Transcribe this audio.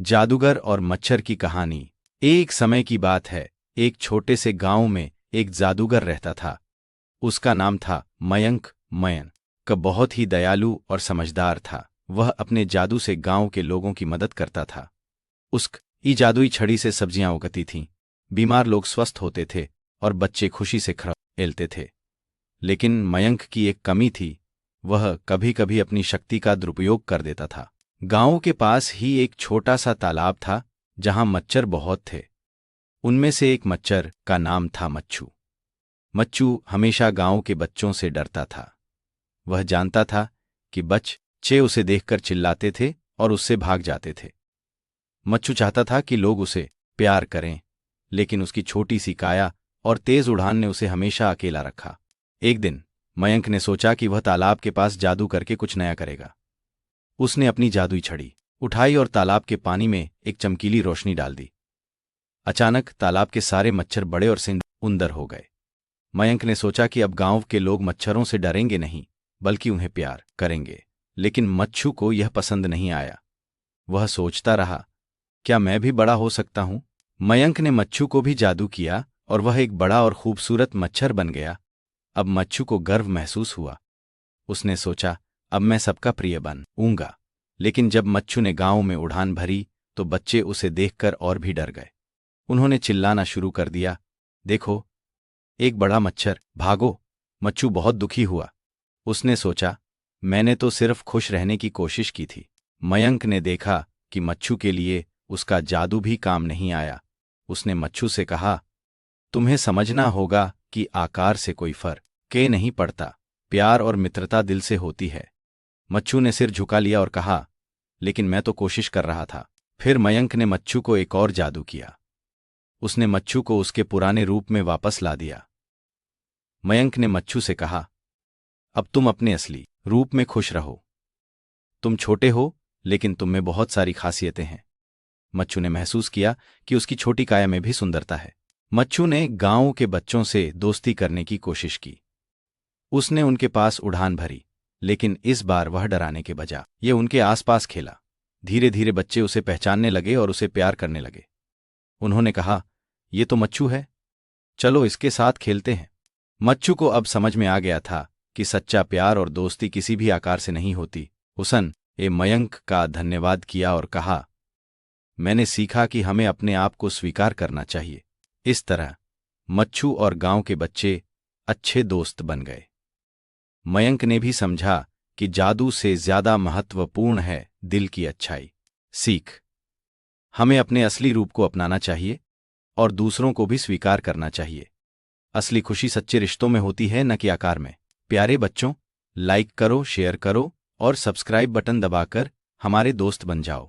जादूगर और मच्छर की कहानी। एक समय की बात है, एक छोटे से गांव में एक जादूगर रहता था। उसका नाम था मयंक। मयंक बहुत ही दयालु और समझदार था। वह अपने जादू से गांव के लोगों की मदद करता था। उसकी जादुई छड़ी से सब्जियां उगती थीं, बीमार लोग स्वस्थ होते थे और बच्चे खुशी से खेलते थे। लेकिन मयंक की एक कमी थी, वह कभी कभी अपनी शक्ति का दुरुपयोग कर देता था। गांव के पास ही एक छोटा सा तालाब था जहां मच्छर बहुत थे। उनमें से एक मच्छर का नाम था मच्छू। मच्छू हमेशा गांव के बच्चों से डरता था। वह जानता था कि बच्चे उसे देखकर चिल्लाते थे और उससे भाग जाते थे। मच्छू चाहता था कि लोग उसे प्यार करें, लेकिन उसकी छोटी सी काया और तेज उड़ान ने उसे हमेशा अकेला रखा। एक दिन मयंक ने सोचा कि वह तालाब के पास जादू करके कुछ नया करेगा। उसने अपनी जादुई छड़ी उठाई और तालाब के पानी में एक चमकीली रोशनी डाल दी। अचानक तालाब के सारे मच्छर बड़े और सुंदर हो गए। मयंक ने सोचा कि अब गांव के लोग मच्छरों से डरेंगे नहीं, बल्कि उन्हें प्यार करेंगे। लेकिन मच्छू को यह पसंद नहीं आया। वह सोचता रहा, क्या मैं भी बड़ा हो सकता हूं? मयंक ने मच्छू को भी जादू किया और वह एक बड़ा और खूबसूरत मच्छर बन गया। अब मच्छू को गर्व महसूस हुआ। उसने सोचा, अब मैं सबका प्रिय बनूंगा। लेकिन जब मच्छू ने गांव में उड़ान भरी तो बच्चे उसे देखकर और भी डर गए। उन्होंने चिल्लाना शुरू कर दिया, देखो, एक बड़ा मच्छर, भागो। मच्छू बहुत दुखी हुआ। उसने सोचा, मैंने तो सिर्फ खुश रहने की कोशिश की थी। मयंक ने देखा कि मच्छू के लिए उसका जादू भी काम नहीं आया। उसने मच्छू से कहा, तुम्हें समझना होगा कि आकार से कोई फर्क नहीं पड़ता, प्यार और मित्रता दिल से होती है। मच्छू ने सिर झुका लिया और कहा, लेकिन मैं तो कोशिश कर रहा था। फिर मयंक ने मच्छू को एक और जादू किया। उसने मच्छू को उसके पुराने रूप में वापस ला दिया। मयंक ने मच्छू से कहा, अब तुम अपने असली रूप में खुश रहो। तुम छोटे हो, लेकिन तुम में बहुत सारी खासियतें हैं। मच्छू ने महसूस किया कि उसकी छोटी काया में भी सुंदरता है। मच्छू ने गांव के बच्चों से दोस्ती करने की कोशिश की। उसने उनके पास उड़ान भरी, लेकिन इस बार वह डराने के बजाय ये उनके आसपास खेला। धीरे धीरे बच्चे उसे पहचानने लगे और उसे प्यार करने लगे। उन्होंने कहा, ये तो मच्छू है, चलो इसके साथ खेलते हैं। मच्छू को अब समझ में आ गया था कि सच्चा प्यार और दोस्ती किसी भी आकार से नहीं होती। उसने मयंक का धन्यवाद किया और कहा, मैंने सीखा कि हमें अपने आप को स्वीकार करना चाहिए। इस तरह मच्छू और गांव के बच्चे अच्छे दोस्त बन गए। मयंक ने भी समझा कि जादू से ज्यादा महत्वपूर्ण है दिल की अच्छाई। सीख, हमें अपने असली रूप को अपनाना चाहिए और दूसरों को भी स्वीकार करना चाहिए। असली खुशी सच्चे रिश्तों में होती है, न कि आकार में। प्यारे बच्चों, लाइक करो, शेयर करो और सब्सक्राइब बटन दबाकर हमारे दोस्त बन जाओ।